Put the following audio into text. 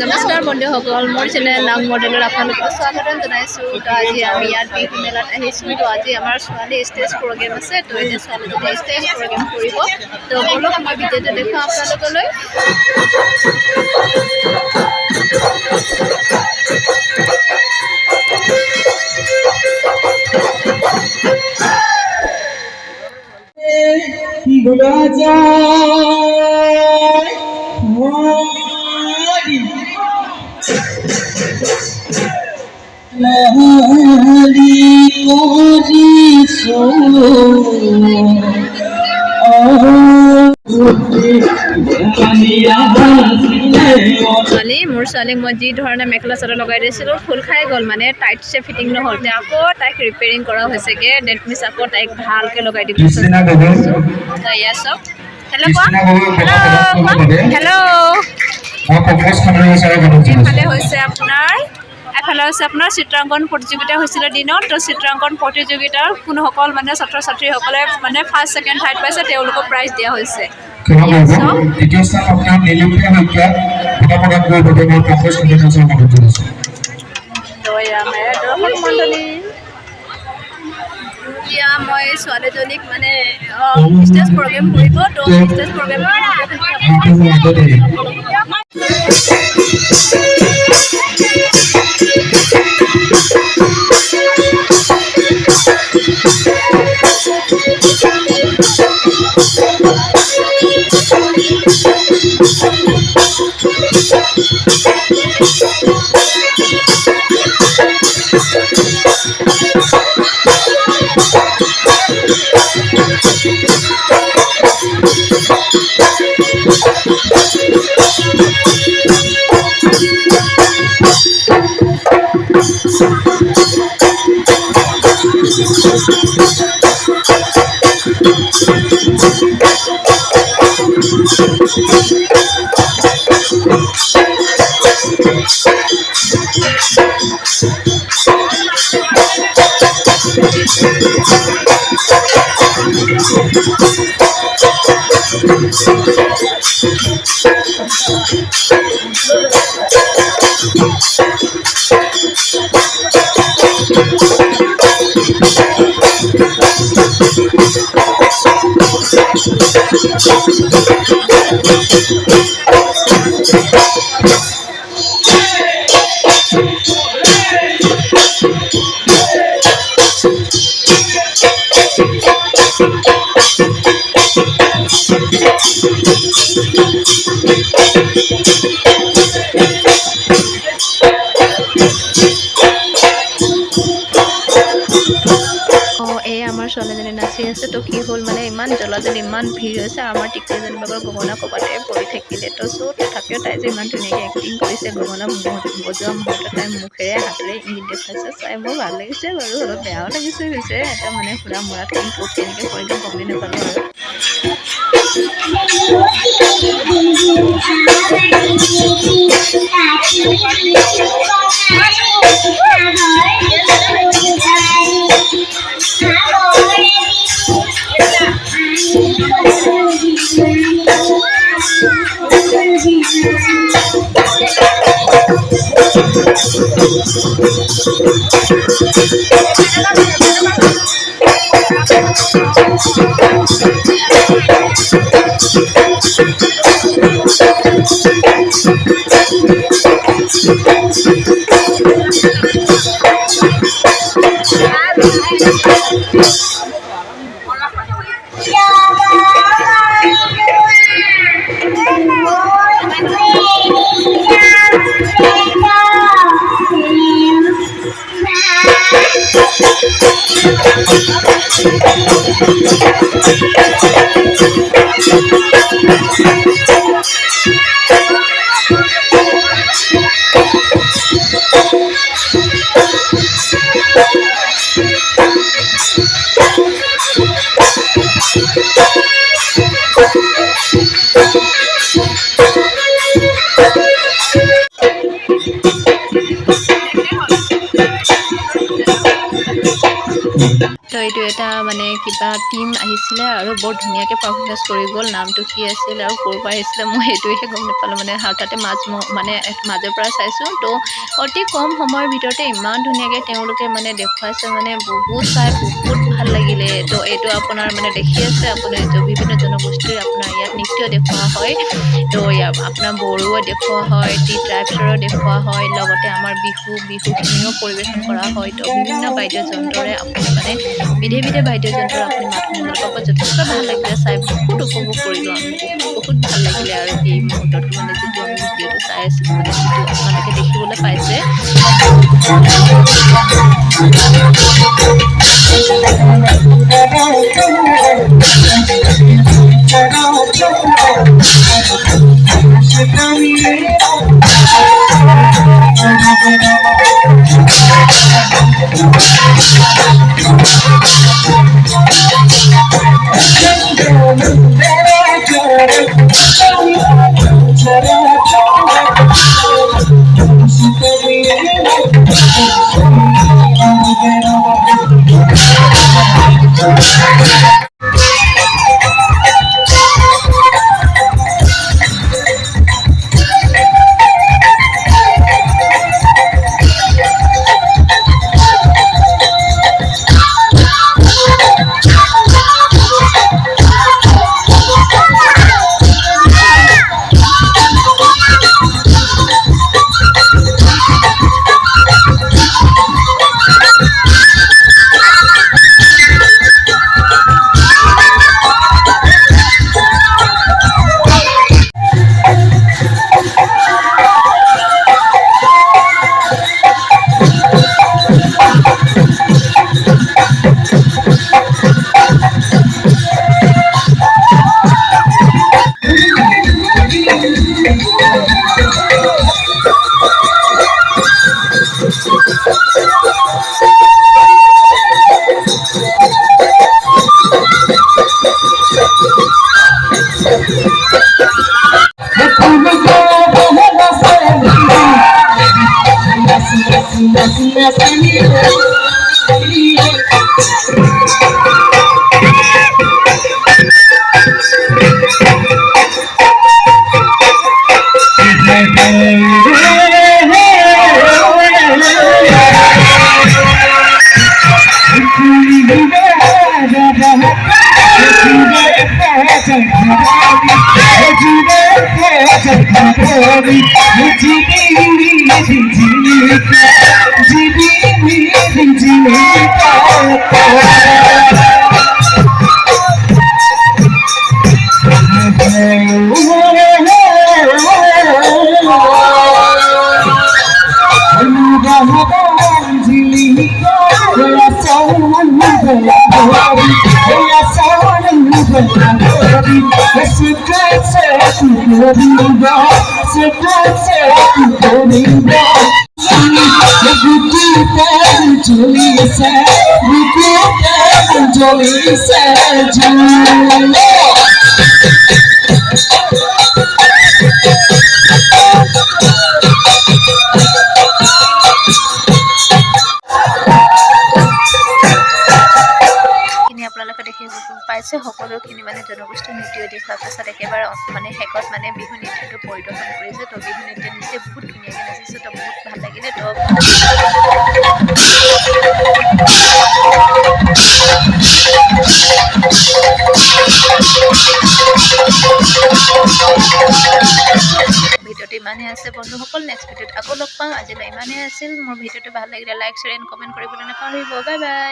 নমস্কাৰ বন্ধুসকল, মোৰ চেনেল নাং মডেলৰ আপোনালোকক স্বাগতম জনাইছোঁ। তো আজি আমি ইয়াত বিহু মেলাত আহিছোঁ। তো আজি আমাৰ ছোৱালী ষ্টেজ প্ৰগ্ৰেম আছে। তো এতিয়া ছোৱালীজনী ষ্টেজ প্ৰগ্ৰেম কৰিব। তো বলক মই ভিডিঅ'টো দেখুৱাম আপোনালোকলৈ। মোৰ ছোৱালীক মই যি ধৰণে মেখেলা চাদৰ লগাই দিছিলোঁ ফুল খাই গ'ল, মানে টাইট চে ফিটিং নহ'ল। আকৌ তাইক ৰিপেয়াৰিং কৰা হৈছেগৈ। ডেট মিছ আকৌ তাইক ভালকৈ লগাই দিব। এয়া চব হেল্ল' এফালে হৈছে আপোনাৰ চিত্ৰাংকন প্ৰতিযোগিতা হৈছিলে দিনত। তো চিত্ৰাংকন প্ৰতিযোগিতাৰ কোনসকল মানে ছাত্ৰ ছাত্ৰীসকলে মানে ফাৰ্ষ্ট ছেকেণ্ড থাৰ্ড পাইছে তেওঁলোকক প্ৰাইজ দিয়া হৈছে। এতিয়া মই ছোৱালীজনীক মানে ষ্টেজ প্ৰগ্ৰেম কৰিব। তো ষ্টেজ প্ৰগ্ৰেম ছোৱালীজনী নাচি আছে। তো কি হ'ল মানে ইমান জ্বলাজনী ইমান ভিৰ হৈছে। আমাৰ টিকলিজনী বাগৰ গগনা ক'ৰবাতে পৰি থাকিলে। তো তথাপিও তাই যে ইমান ধুনীয়াকৈ এক্টিং কৰিছে, গগনা বজোৱা মুহূৰ্তত তাই মুখেৰে হাতেৰে ইংগিত দেখুৱাইছে। চাই মোৰ ভাল লাগিছে বাৰু, অলপ বেয়াও লাগিছে হৈছে। এটা মানে সুৰা মূৰাত ক'ত কেনেকৈ কৰিলে গমেই নাপালোঁ আৰু। এইটো এটা মানে কিবা টিম আহিছিলে আৰু বৰ ধুনীয়াকৈ পাৰফৰ্মেঞ্চ কৰি গ'ল। নামটো কি আছিল আৰু ক'ৰ পৰা আহিছিলে মই সেইটোহে গম নাপালোঁ, মানে হঠাতে মাজৰ পৰা চাইছোঁ। তো অতি কম সময়ৰ ভিতৰতে ইমান ধুনীয়াকৈ তেওঁলোকে মানে দেখুৱাইছে, মানে বহুত চাই বহুত ভাল লাগিলে। তো এইটো আপোনাৰ মানে দেখি আছে আপুনি বিভিন্ন জনগোষ্ঠীৰ আপোনাৰ ইয়াত নৃত্য দেখুওৱা হয়। তো আপোনাৰ বড়োও দেখুওৱা হয়, টি ট্ৰাইবছৰো দেখুওৱা হয়, লগতে আমাৰ বিহুখিনিও পৰিৱেশন কৰা হয়। তো বিভিন্ন বাদ্যযন্ত্ৰৰে আপুনি মানে বিধে বিধে বাদ্যযন্ত্ৰৰ আপুনি মাত শুনিবলৈ পাব। যথেষ্ট ভাল লাগিলে চাই, বহুত উপভোগ কৰিলোঁ আমি, বহুত ভাল লাগিলে। আৰু এই মুহূৰ্তটো মানে যিটো আমি ভিডিঅ'টো চাই আছিলোঁ, মানে যিটো আপোনালোকে দেখিবলৈ পাইছে। আপোনালোকে দেখি পাইছে সকলোখিনি মানে জনগোষ্ঠীয় নৃত্য দেখুৱাৰ পাছত একেবাৰে মানে শেষত মানে বিহু নৃত্যটো পৰিদৰ্শন কৰিছে। তো বিহু নৃত্য নিজে বহুত ধুনীয়াকৈ নাচিছে, তো বহুত ভাল লাগিলে। তো ভিডিঅ'টো ইমানেই আছে বন্ধুসকল, নেক্সট ভিডিঅ'ত আকৌ লগ পাম। আজিলৈ ইমানেই আছিল। মোৰ ভিডিঅ'টো ভাল লাগিলে লাইক, শ্বেয়াৰ এণ্ড কমেণ্ট কৰিবলৈ নাপাহৰিব। Bye bye.